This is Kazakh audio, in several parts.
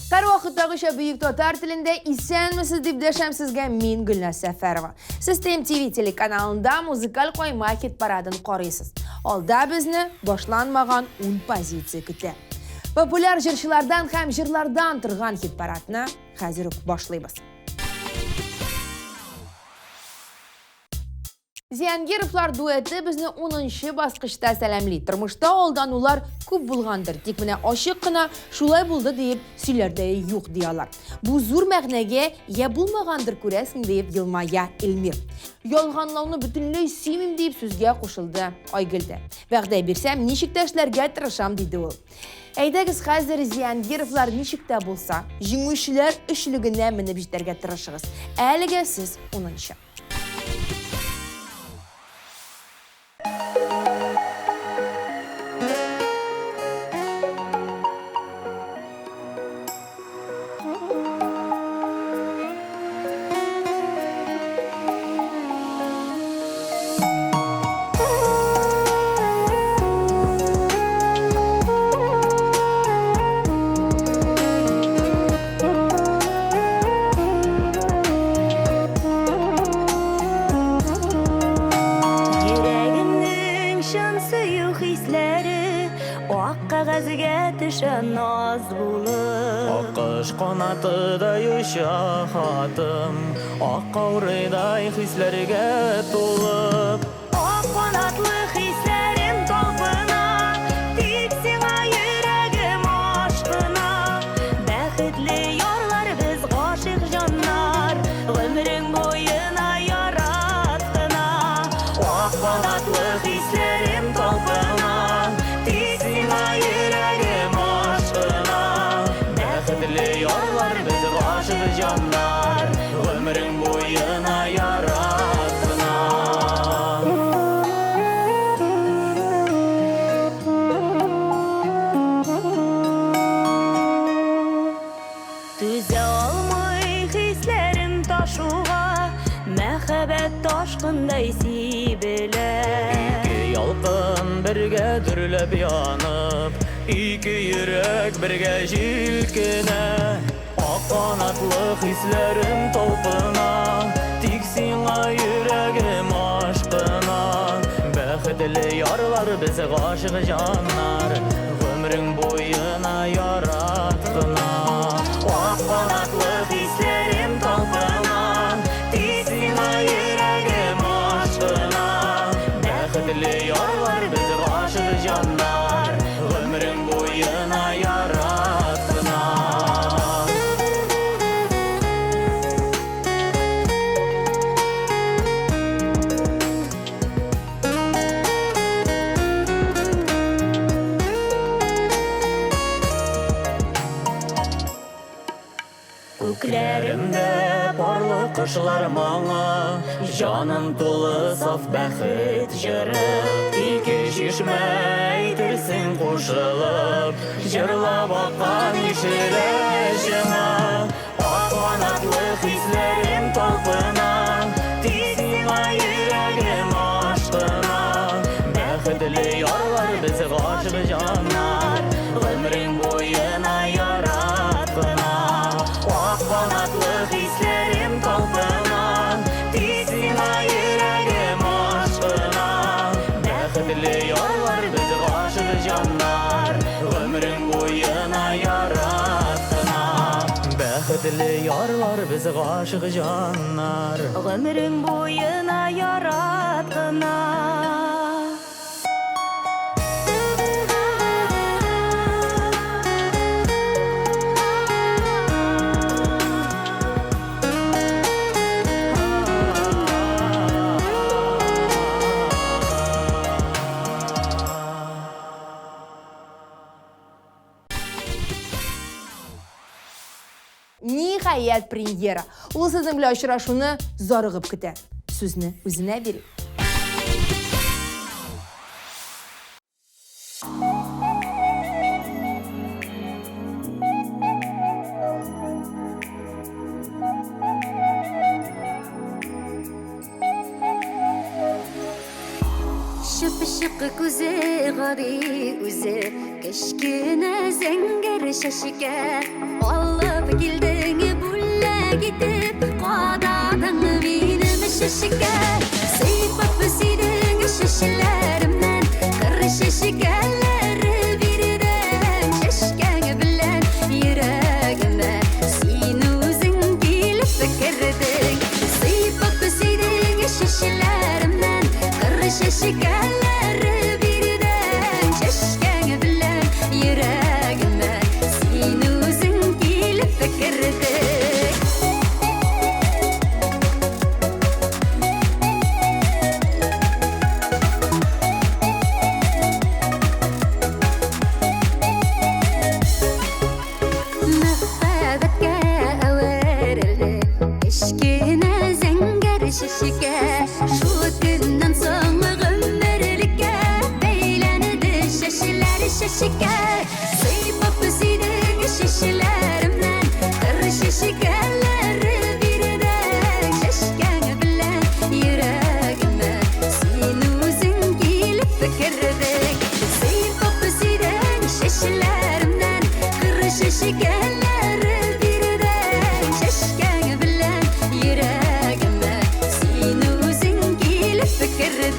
Qarvaqıtdagı Büyük Tatar tilində İsənmisiz deyib dəşəm sizgə min Gülnaz Səfərova. Siz TMTV telekanalında muzikal qoyma hit paradını qoruyasınız. Olda bizni boşlanmağan 10 pozitsiya kütə. Populyar jırçılardan həm jırlardan тұрған hit paradını hazır başlayırıq. Ziyangirovlar dueti bizni 10-cı basqışda sələmli. Тұрмышта oldan ular көп bulğandır. Тик менә aşıq qına şulay buldu deyib süйләрдә юк diyorlar. Bu zor məğnəgə ya bulmağandır күрәсің deyib Yılmaya Elmir. Yolğanlауны bütünlüy сүймим deyib сүзгә qoşuldu Aygüldə. Vəğdə birsəm nişikdaşlarga tırışam dedi ol. Әйдәгіз хәзер Ziyangirovlar nişikdə bulsa, җиңүчеләр өчлегенә менеп җитәргә тырышыгыз. Әлегә сез 10-cı. Akış qanatıda yaşadım, ak qavrayday hislərə dolub. Ak qanatlı hislərim topuna, tiksinə yürəgim aşkına. Bəxtli yarlar biz aşıq canlar, ömrün boyuna yarattına. Ak qanatlı hislərim topuna, tiksinə yürəgim aşkına. Bəxtli yarlar biz aşıq canlar, ömrün boyuna yarattına. Düzə almay hislərim taşuğa, məhəbbət taşqınday sibilə. İki yalqın birgə dürləb yanıb, iki yürək birgə jilkinə. Ak qanatlı hislərim topuna, tiksinə yürəgim aşkına. Bəxtli yarlar biz aşıq canlar, ömrün boyuna yarattına. Ak qanatlı hislərim topuna, tiksinə yürəgim aşkına. Bəxtli yarlar biz aşıq canlar, ömrün boyuna yarattına. Күкләремдә парлы кышлар маңа, җаным тулы саф бәхет җыры. Ике чишмә әйтерсең кушылып, җырлап аккан ишелә җыңа. Ак канатлы хисләрем талпына, тисеңә йөрәгем ашкына. Бәхетле ярлар без гашык җаннар, гомрең буена яраткына. Ак канатлы хисләрем талпына, тисеңә йөрәгем ашкына. Бәхетле ярлар без гашык җаннар, гомрең буена яраткына. Бәхетле ярлар без гашык җаннар, гомрең буена яраткына. Nihayet pремьера. Ул сезнең белән очрашуны зарыгып көтә. Сүзне үзенә бирик. Işık kuze gadi uze Keşkine zenger şaşike Alıp gildin bulle gidip Qadadın benim şaşike Seyfap sidin şaşilerimden Kır şaşikeleri birden Şaşken bilen yüreğime Sen özün gelip fikirdin Seyfap sidin şaşilerimden Kır şaşikeleri birden Şaşken bilen yüreğime Sen özün gelip fikirdin Şişike şu günden sonra ömürlüke Beylendi şaşiler şaşike Seyfap sidin şaşilerimden Kır şaşikeleri birden Şaşken bilen yüreğime Sen özün gelip fikirdin Seyfap sidin şaşilerimden Kır şaşikeleri birden Şaşken bilen yüreğime Sen özün gelip fikirdin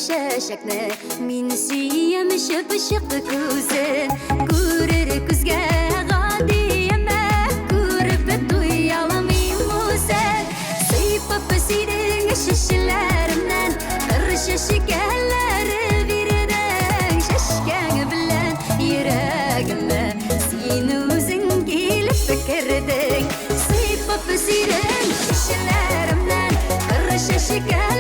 Şaşakne min siyem şıpşık kuzin Kurir kuzge gadiyeme Kurip duyalım imusen Seyfap sidin şaşilerimden Kır şaşikeleri birden Şaşken bilen yüreğime Sen özün gelip fikirdin Seyfap sidin şaşilerimden Kır şaşikeleri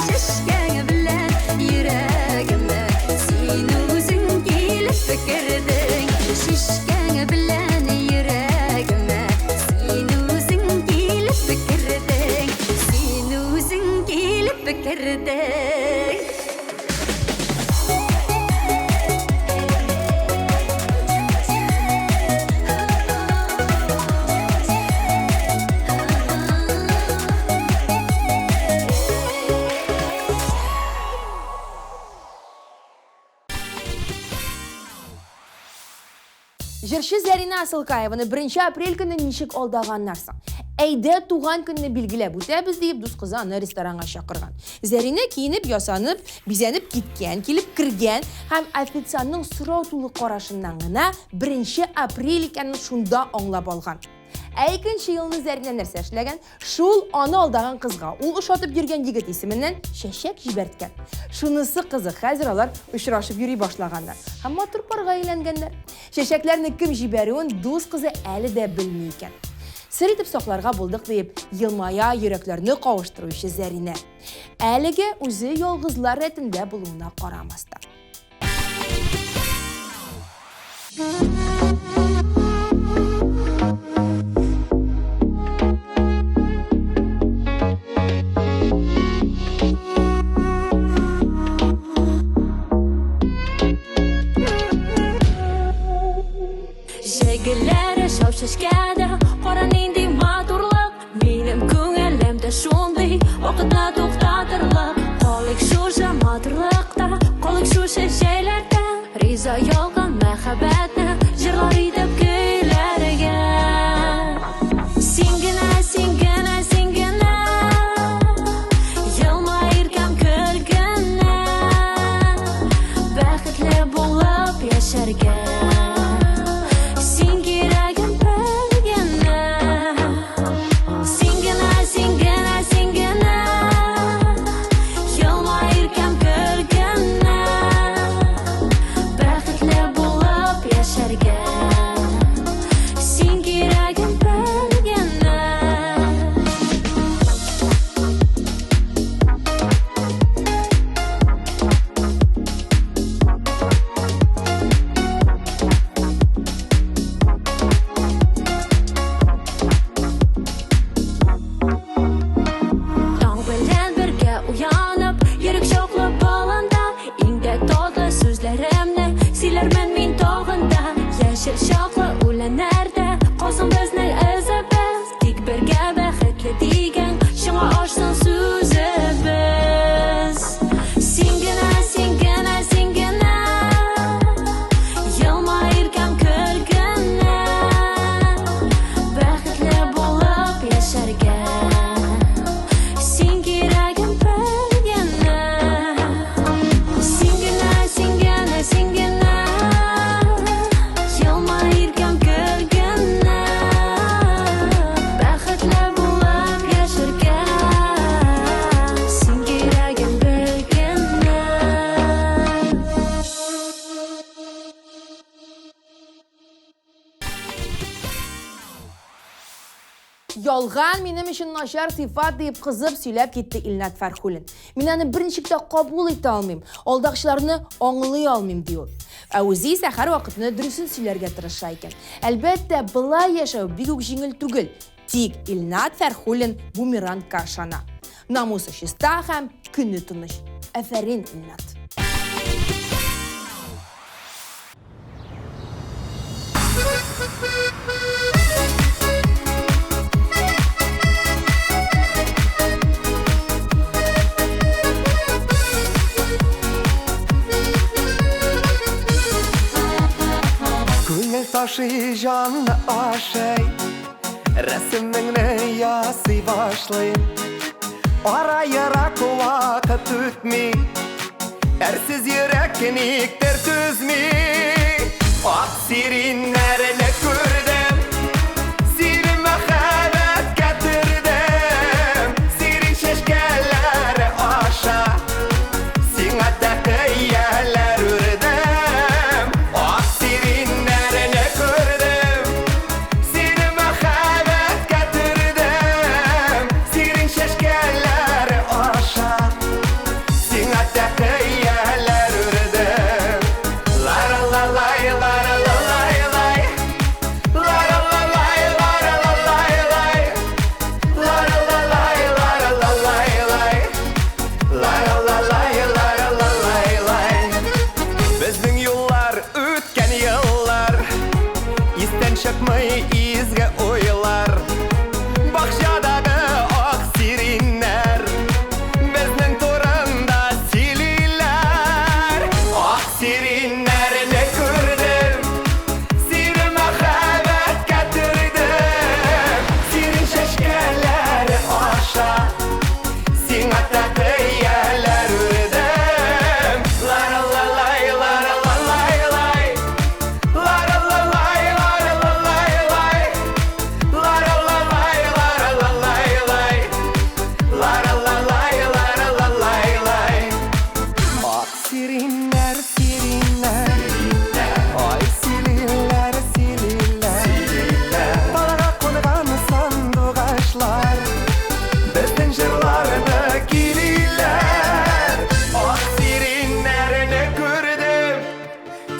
Şaşken bilen yüreğime Sen özün gelip fikirdin Şaşken bilen yüreğime Sen özün gelip fikirdin Sen özün gelip fikirdin Жыршы Зәрина Асылкаеваны 1 апрель күні нишік алдағаннарсың. Әйді туған күнні білгілеп өтәбіз дейіп дұс қызы аны ресторанға шақырған. Зәрина киініп, ясанып, бизәніп кеткен, келіп кірген, һәм официантның сұрау тулы қарашынан ғына 1 апрель екенін шунда аңлап алған. Әйкінші елны Зәрина нәрсә эшләгән? Шул аны алдаған қызға, ул ошатып йөргән егет исеменнән шәшәк җибәрткән. Шунысы қызы, хәзер алар очрашып йөри башлаганнар. Һәм матур парга әйләнгәннәр. Шәшәкләрне кем җибәрүен дус қызы әле дә белми икән. Сыр итеп сакларга булдык дип, елмая йөрәкләрне кавыштыручы Зәринә. Әлегә үзе ялгызлар рәтендә булуына карамастан. Şegillere şavşaşkada Qoran indi maturlıq Benim көңелемде шундый Вакытна туктатырлык Қалык шуша матурлыкта Қалык шуша şeyләрдә Риза ялган мәхәббәтне Җырлар итеп көйләргә Син генә, син генә, син генә Елмаеркән көлгәнә Бәхетле булып яшәргә Әллә нәрдә калсын безнең эзебез, тик бергә бәхетле дигән шуңа ашсын сүзебез. Син генә, син генә, син генә, елмаеркән көлгәнә, бәхетле булып яшәргә. Син кирәгем белгәнә. Син генә, син генә, син генә, елмаеркән көлгәнә, бәхетле булып яшәргә. Син кирәгем белгәнә. Ялган минем өчен начар сыйфат дип кызып сөйләп китте Илнат Фәрхуллин. Мин аны берничек кабул итә алмыйм, алдакчыларны аңлый алмыйм ди ул. Ә үзе исә һәр вакытны дөресен сөйләргә тырыша икән. Әлбәттә, былай яшәү бик үк җиңел түгел. Тик Илнат Фәрхуллин бумерангка ышана. Намусы чиста һәм көне тыныч. Афәрин, Илнат. Күңел ташы жанны ашай, рәсемеңне ясый башлыйм. Ара-ярак вакыт үтми, әрсіз йөрәк никтер түзми. Ак сириннәрне күрдем, сирин мәхәббәт кәтердем. Сирин чәчкәләре аша, сиңа тәкъияләр үрдем. Ак сириннәрне күрдем, сирин мәхәббәт кәтердем. Сирин чәчкәләре аша, сиңа тәкъияләр үрдем. Ла-ла-ла-лай, ла-ла-ла-лай, лай. Ла-ла-ла-лай, ла-ла-ла-лай, лай. Ла-ла-ла-лай, ла-ла-ла-лай, лай. Ла-ла-ла-лай, ла-ла-ла-лай, лай. Безнең юллар үткән еллар, истән чыкмый изге уйлар. Бакчадагы ак сириннәр безнең турында сөйлиләр. Ак сириннәрне күрдем, сирин мәхәббәт кәтердем. Сирин чәчкәләре аша, сиңа тәкъияләр үрдем. Ла-ла-ла-лай, ла-ла-ла-лай, лай. Ла-ла-ла-лай, ла-ла-ла-лай, лай. Ла-ла-ла-лай, ла-ла-ла-лай, лай. Ла-ла-ла-лай, ла-ла-ла-лай, лай. Ак сириннәр, сириннәр, ай сириннәр, сириннәр. Талага кунган сандугачлар, безнең җырларны килиләр. Ак сириннәрне күрдем,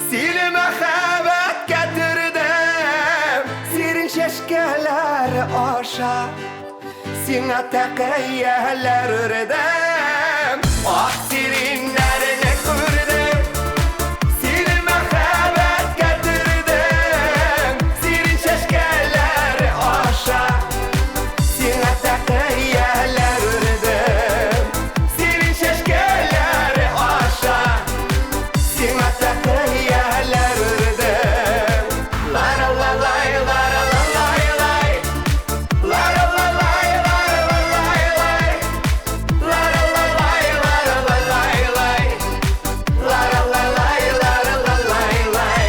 сирин мәхәббәт кәтердем. Сирин чәчкәләре аша, сиңа тәкъияләр үрдем. Ак сириннәрне күрдем, сирин мәхәббәт кәтердем. Сирин чәчкәләре аша, сиңа тәкъияләр үрдем. Сирин чәчкәләре аша, сиңа тәкъияләр үрдем. Ла-ла-ла-лай, ла-ла-ла-лай, лай. Ла-ла-ла-лай, ла-ла-ла-лай, лай. Ла-ла-ла-лай, ла-ла-ла-лай, лай. Ла-ла-ла-лай, ла-ла-ла-лай, лай.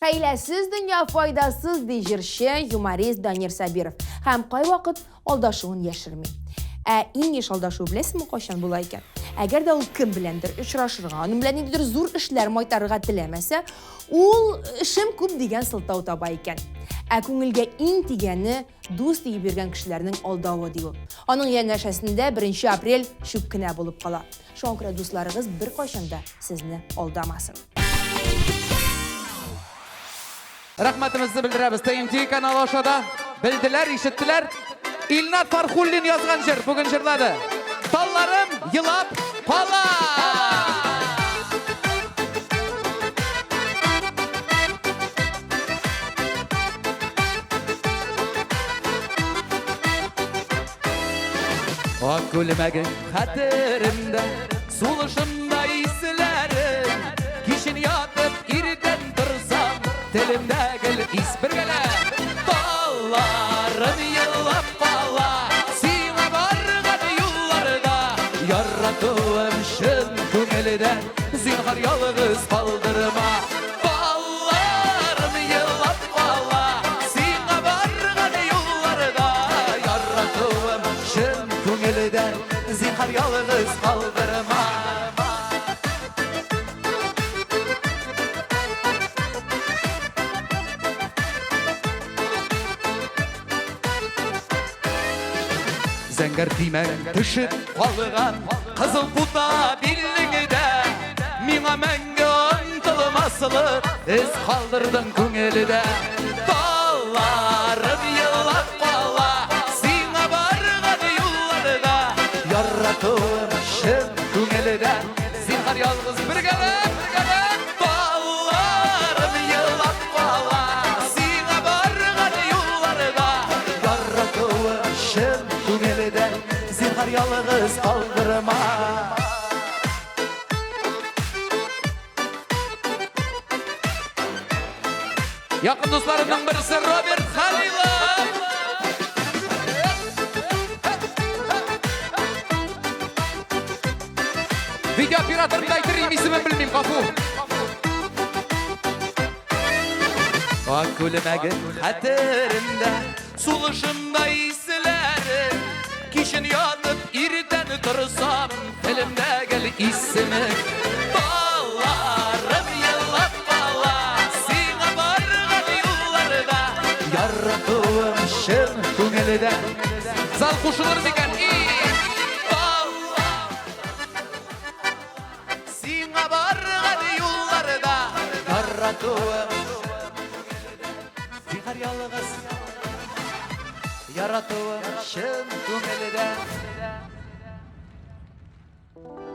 Хәйләсез дөнья файдасыз ди җырчы, юморист Данир Сабиров. Һәм кай вакыт алдашуын яшерми. Ә иң еш алдашу беләсезме кайчан була икән? Әгәр дә ул кем беләндер очрашырга, аның белән ниндидер зур эшләр майтарырга теләмәсә, ул эшем күп дигән сылтау таба икән. Ә күңелгә иң тигәне дус дип биргән кешеләрнең алдавы ди ул. Аның янәшәсендә 1 апрель чүп кенә булып кала. Шуңа күрә дусларыгыз беркайчан да сезне алдамасын. Рәхмәтебезне белдерәбез. ТМТ каналы ашада белделәр, ишеттеләр. İlnat Farhullin yazgan jır, bugün jırladı. Tallarım yılap pala. Ak gülmegin hatırımda, suluşumda izlerim. Kişin yatıp irden dursam, dilimde gel isbirgele. Ballarım yılap bala, sina bargan yollarda. Yarattığım şın köngülden, zinhar yalnız kaldırma. Ballarım yılap bala, sina bargan yollarda. Yarattığım şın köngülden, zinhar yalnız kaldırma. Zengir tiymen düşüp kalgan kızıl puta birliğinde Mina menge ıntılmasılı iz kaldırdın köngülde. Dallarım yılap bala, sina bargan yollarda. Yarattığım şın köngülde, zinhar yalnız birgele. Dallarım yılap bala, sina bargan yollarda. Yarattığım şın köngülde, zinhar yalnız kaldırma. Yakın dostlarımdan birisi Robert Halilov. Video operatörüm de aytırayım, ismini bilmeyeyim kafu. Ak gülmegin hatırımda, suluşumda izlerim. Kişin yatıp irden dursam, elimde gel ismi. Ballarım yılap bala, sina bargan yollarda. Yarattığım şın köngülden, zal kuşulur miken iyi. Ballar, sina bargan yollarda. Yarattığım zinhar yalnız, yarattığım şın köngülden,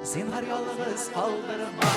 zinhar yalnız kaldırma.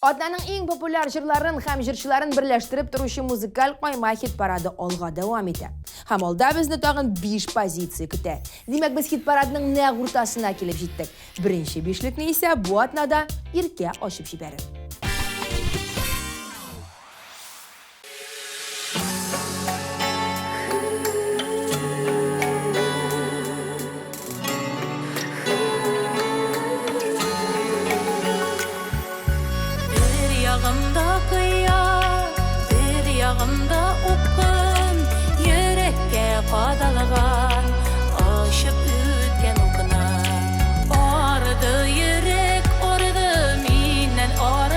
Adnanın en popüler jırların hem jırçıların birleştirip duruşu muzikal koyma hit parады olga devam ete. Hem olda bizni tağın 5 pozitsiya küte. Demek biz hit paradının ne gurtasına kelip jittik. Birinci beşlikni ise bu adnada irke aşıp jiberin. Bir yağımda kıyar, bir yağımda upkın, yürekке qadalgan, aşıp ütken okuna. Ardı yürek, ordı minen ara.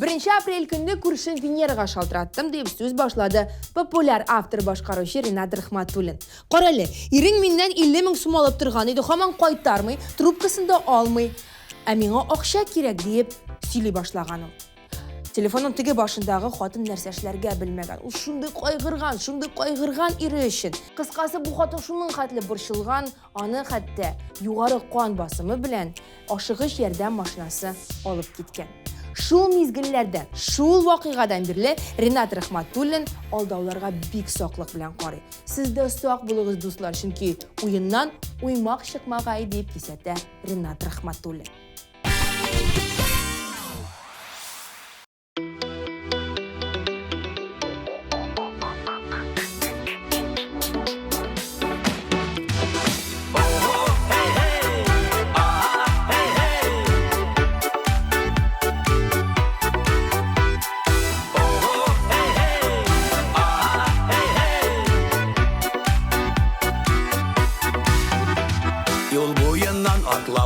1 aprel günü kurşun Veneraga şaltırattım deyip söz başladı popüler автор başqarışı Renat Rıhmatulin. Qarali, irin mindən 50.000 sum alıp turğan idi, haman qaytarmay, trubkasında almay. Əminə ақша керек deyip сөйлей başlağanım. Telefonun tigi başındağı xatın nərsəşlərgə bilməgən. O şunday qayğırğan iri üçün. Qısqası bu xatın şunun xətli bırşılğan, anı xətdə yuğarı qan basımı bilən aşığış yerdən maşınası alıp gitken. Şul mizgillərdən, şul vaqiqadan birli Renat Rıhmatulin aldavlarga bik saqlıq bilən qarı. Siz də saq bulunuz dostlar, çünki oyundan uymaq şıqmağa deyip kesətdə Renat Rıhmatulin.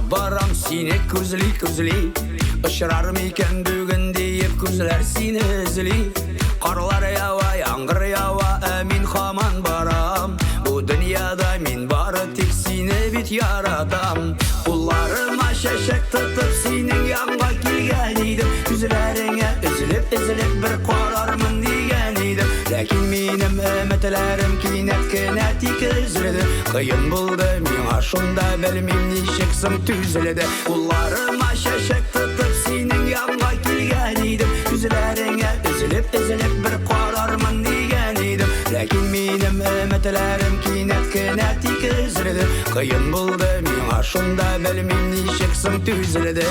Барам сине күзли Ұшырар мекен бүгін дейіп күзлер сине ізли Қарлар ява, яңғыр ява, әмин хаман барам Бұ дүнияда мен бары тек сине бит ярадам Ұлларыма шәшек тұтып синің янға келген едім Күзлеріңе үзіліп бір қарармын деген едім Ләкин менің үмітлерім кинет тек үзілді Қиын болды мен ашында білмем нешексім түзілді Ұлларыма шәшек тұтып сенің янға келген едім Күзлеріңе үзіліп бір қарармын деген едім Ләкин менің үмітлерім кинет тек үзілді Қиын болды мен ашында білмем нешексім түзілді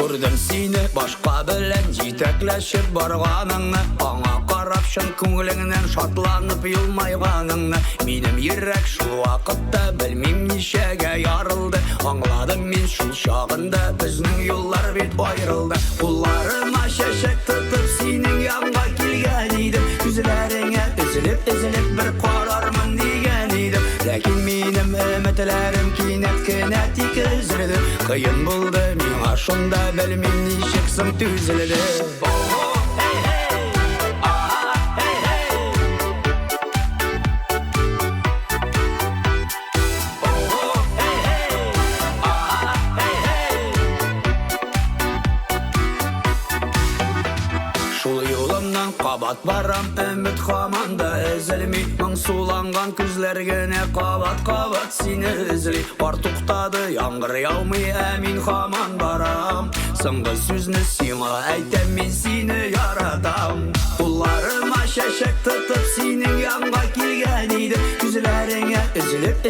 Көрдім сені башқа білән жетекләшіп барғаныңны Аңа қарап шын көңіліңнен шатланып елмайғаныңны Менің ерек шыл вақытта білмем нешеге ярылды Аңладым мен шыл шағында біздің yollar бет айрылды Ұлларыма шәшек тұтып сенің янға келген едім Күзлеріңе үзіліп бір қарармын деген едім Ләкин менің үмітлерім кинет тек үзілді Қиын болды мен ашында білмем нешексім түзілді Қабат барам үміт қаманда үзілмей Мың суланған күзлергене қабат сені үзілей Бар тұқтады яңғыр яумай әмин қаман барам Сыңғы сөзіні сиңа әйтем мен сені ярадам Ұлларыма шәшек тұтып сенің янға келген едім Күзлеріңе үзіліп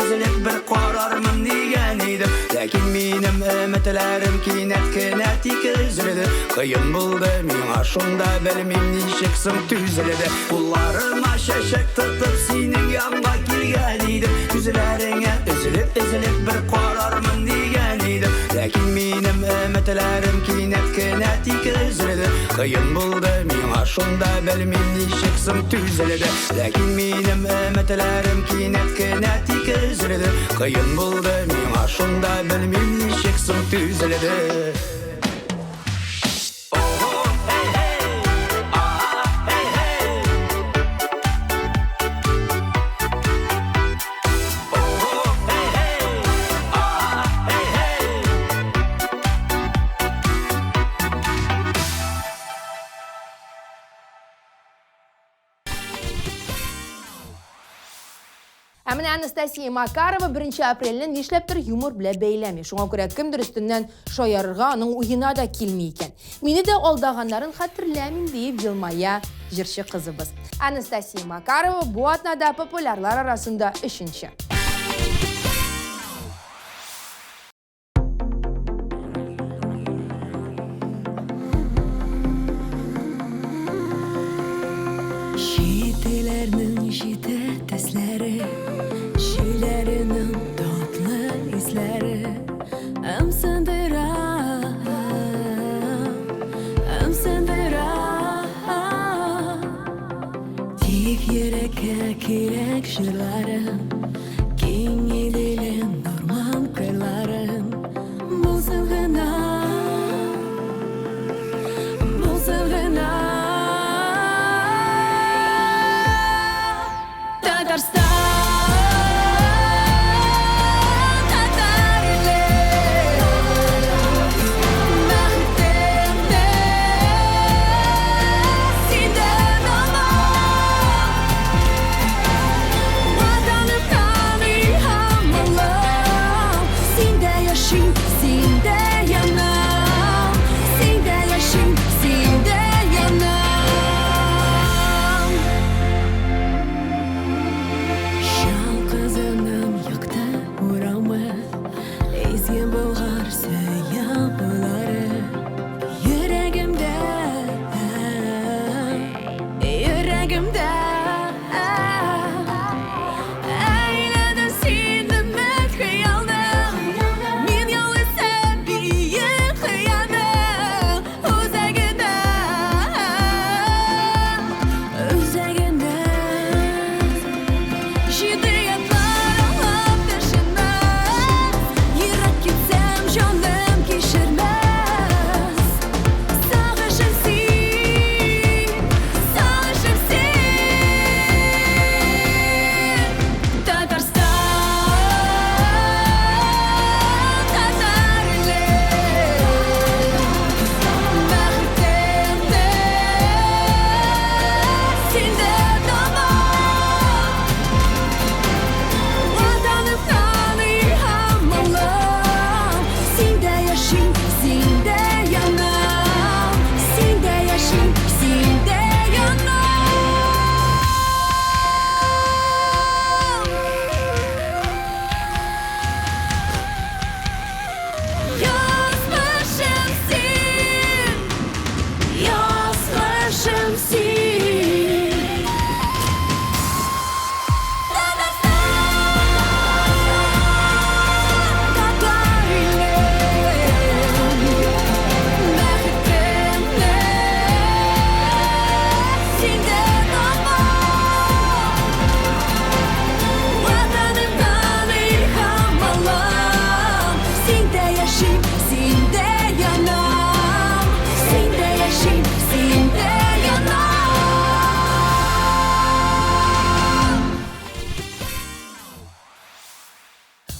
бір қарармын деген едім Ләкин менің үмітлерім кинет тек үзілді Қиын болды мен ашында білмем нешексім түзілді Ұлларыма шәшек тұтып сенің янға келген едім Күзлеріңе үзіліп бір қарармын деген едім Ләкин менің үмітлерім кинет тек үзілді Қиын болды мен ашында білмем нешексім түзілді Ләкин менің үмітлерім кинет тек үзілді Қиын болды мен ашында білмем нешексім түзілді Әмін Анастасия Макарова 1 aprelni нишләптер юмор біле бәйләми. Шуңа күрә кемдер өстеннән шаярырга аның уена да килми икән. Мине дә алдагандарын хәтерләмим дип елмая җырчы кызыбыз. Анастасия Макарова бу атнада популярлар арасында 3-нче. Şiitelerinin şiite tesleri Şiilerinin tatlı izleri Emsendiram Tek yürekке kirek şırlarım Kengil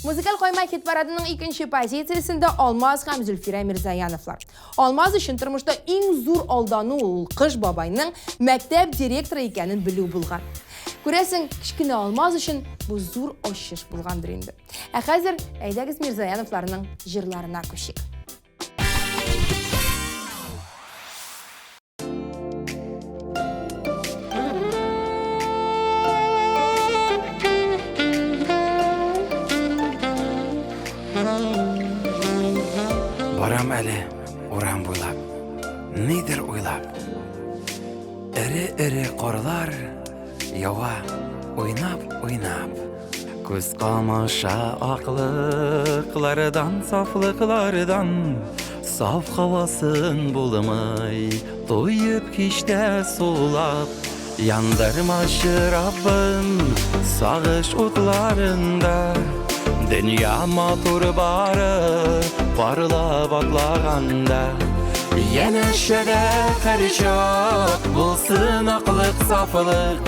Muzikal Koyma hit paradının ikinci pozisiyasında Almaz hem Zülfira Mirzayanovlar. Almaz için turmuşda en zor aldanı ol kış babayının mektep direktörü ekanin bilүү bulgan. Күрәсең, кичкенә Алмаз өчен бу зур ачыш булгандыр инде. Ә хәзер әйдәгез Мирзаяновларның җырларына күчик. Барам әле урам буйлап, нидер уйлап. Эре-эре қарлар ява, уйнап. Күз камаша аклыклардан, сафлыклардан, саф хавасын булмай, тоеп кичтә сулап. Яндырмашы Раббым сагыш утларында, dünya матур бары парлап атлаганда. Янәшәдә карчак булсын аклык сафлык,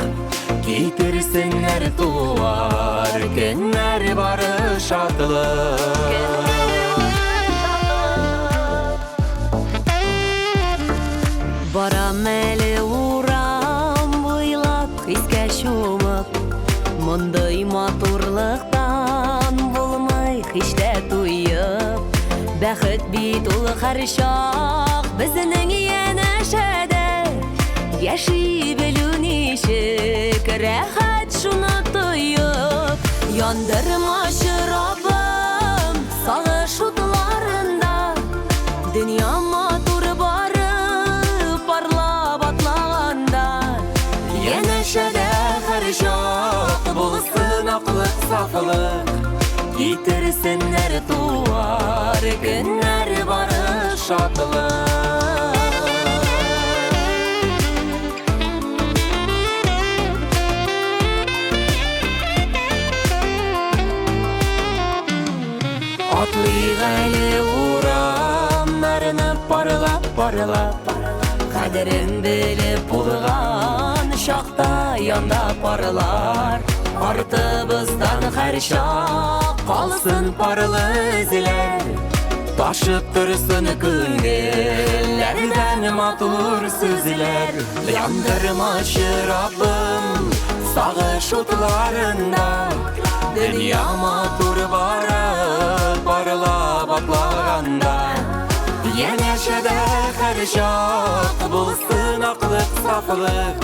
китерсеннәр туар көннәр бары шатлык. Барам әле урам буйлап, хискә чумып, мондай матурлыктан булмай һич тә туеп. Бәхет бит ул һәр чак безнең янәшәдә, яши белү ничек рәхәт шуны тоеп. Яндырмашы Раббым сагыш утларында, дөнья матур бары парлап атлаганда. Янәшәдә һәр чак булсын аклык сафлык, китерсеннәр туар көннәр бары шатлык. Атлыйк әле урамнарны парлап, кадерен белеп булган чакта янда парлар. Артыбыздан һәр чак калсын парлы эзләр, ташып торсын күңелләрдән матур сүзләр. Яндырмашы Раббым сагыш утларында, дөнья матур бары парлап атлаганда. Янәшәдә һәр чак булсын аклык сафлык,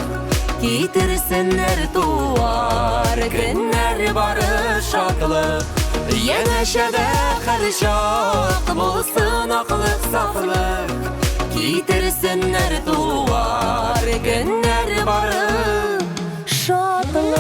китерсеннәр туар көннәр бары шатлык. Янәшәдә һәр чак булсын аклык сафлык, китерсеннәр туар көннәр бары шатлык.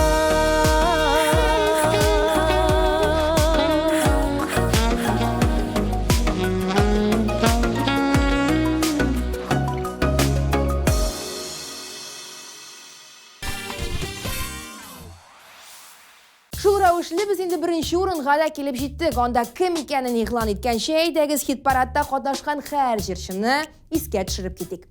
Шулрәвешле без инде беренче урынга да килеп җиттек. Анда кем икәнен игълан иткәнче әйдәгез хит парадта катнашкан һәр җырчыны искә төшереп китик.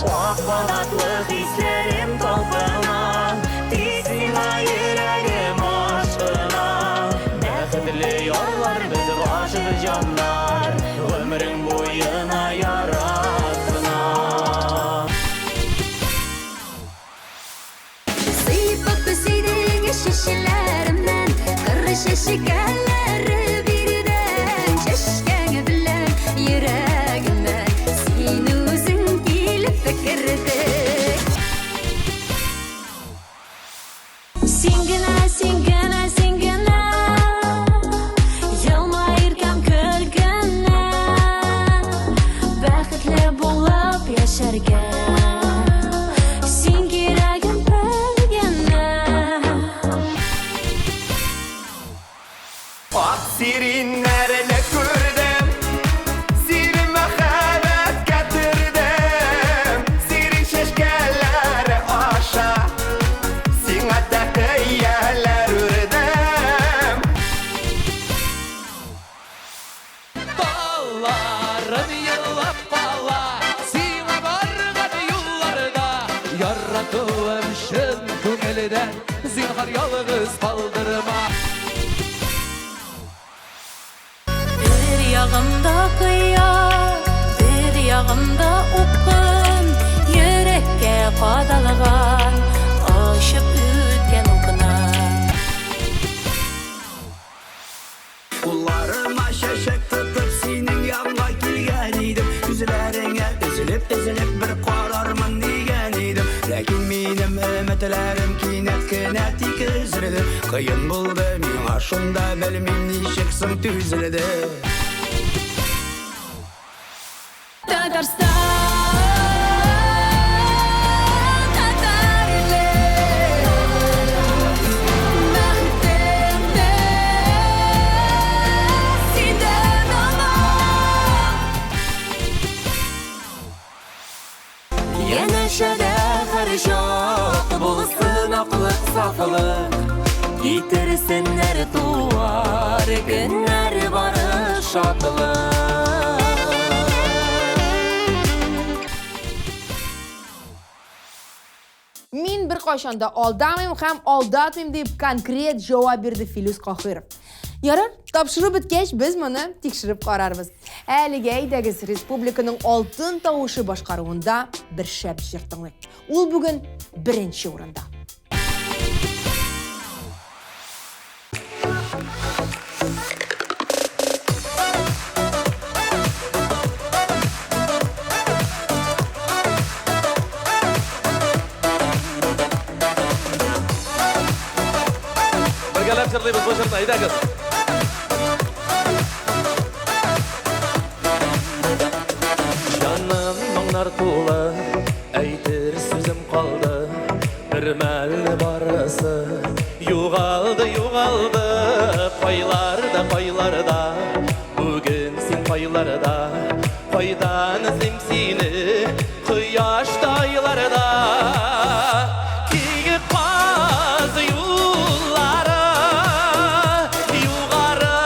Ак балатлы хисләрем талпына, тизиңа йөрәгем ашкына. Бәхетле ярлар без гашык җаннар, гомерең буена яратына. Сыйпап сөйдең шешеләремнән, кыры шешкәләре бирдең. Шешкәң белән йөрәгемә син үзең килеп кердең. Син генә, елмаеркәм көлгәнә, бәхетле булып яшәргә. Син кирәгем белгәнә. Ак сириннәрне күрдем, сирин мәхәббәт кәтердем. Сирин шешкәләре аша, сиңа тәкъияләр үрдем. Талларым елап кала, сиңа барган юлларда, яратуым шын күңелдән Zülhar yalnız kaldırma. Bir yağımda kıyar, bir yağımda upkın, yürekке qadalgan, aşıp ütken upınar. Kullarıma şeşek tutup senin yanına kilgen idim. Yüzlerine üzülüp bir qararman digen idim. Lakin benim ümitlerim kinet tikizledi. Kıyın buldu min aşında bilmem nişeksin tüzledi. Tatarstan, Tatarlı, Mehtem'de senden ama. Yeneşede karışık bulsun aklı saflık Yitirsinler tuvar günler barış şadlık Min bir qaşanda aldamayım hem aldatmayım deyip konkret cevap berdi Filuz Qahirov. Yarar, tapşırıp bitgeç biz bunu tekşirip qararız. Әліге Әйдәгіз Республиканың алтын тауышы башқаруында bir шәп жыртыңлы. Ул бүгін бірінші орында. Birgalab jırlaymiz bu jırtni Әйдәгіз. Жаным моңнар тулы, әйтер сүзім қалды. Bir мәл барысы, юғалды, қайларда, бүгін сен қайларда, қайдан іздем сені, құяшты айларда. Киіп қаз юллары, юғары,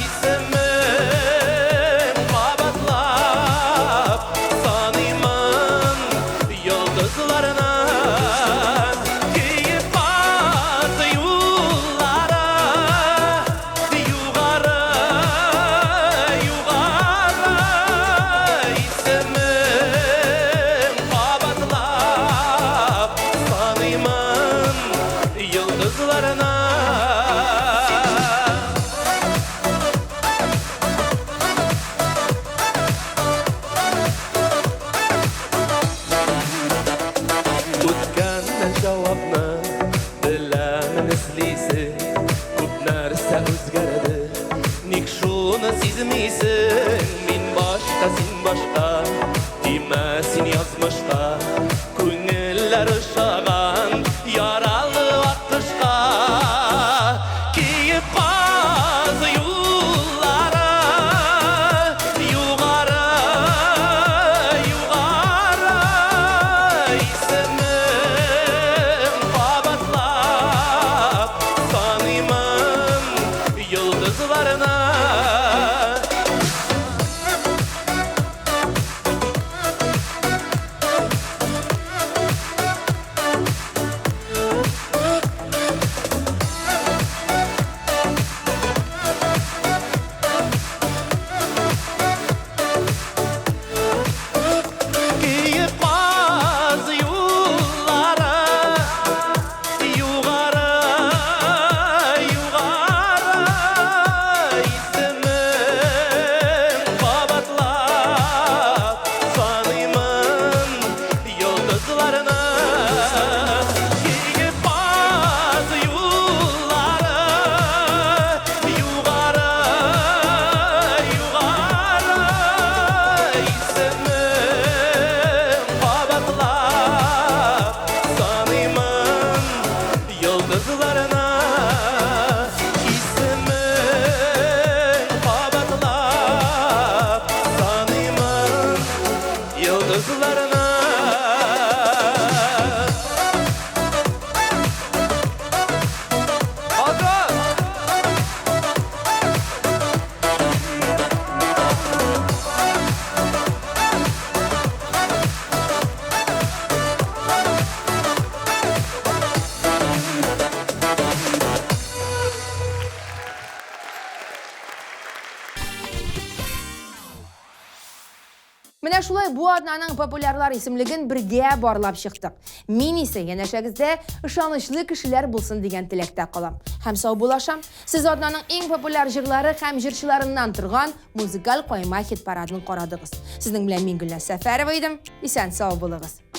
исімім қабатлап, санимын йылдызларына. Киіп қаз юллары, юғары, исімім қабатлап, санимын йылдызларына. O'tgandan javobni bilaman izlaysan. Ko'p narsa o'zgardi, nek shuni sezmaysan. Men boshqa, sen boshqa, dema sen yozmoqqa. Ko'ngillar ushag'an, yarali vaqtishqa. Kiyib qoz yo'llari, yuqori, ismim qabatlab, saniyman yıldızlarına. şulay bu adnanın popülerlar isimligin birge barlap çıktık. Min ise yeneşegizde ışanışlı kişiler bulsun degen tilekte kalam. Hem sağ bulaşam, siz adnanın en popüler jırları hem jırçılarından turgan muzikal koyma hit paradını koradığız. Sizin bilen min Gülnaz Səfərova idim, isen sağ bulığız.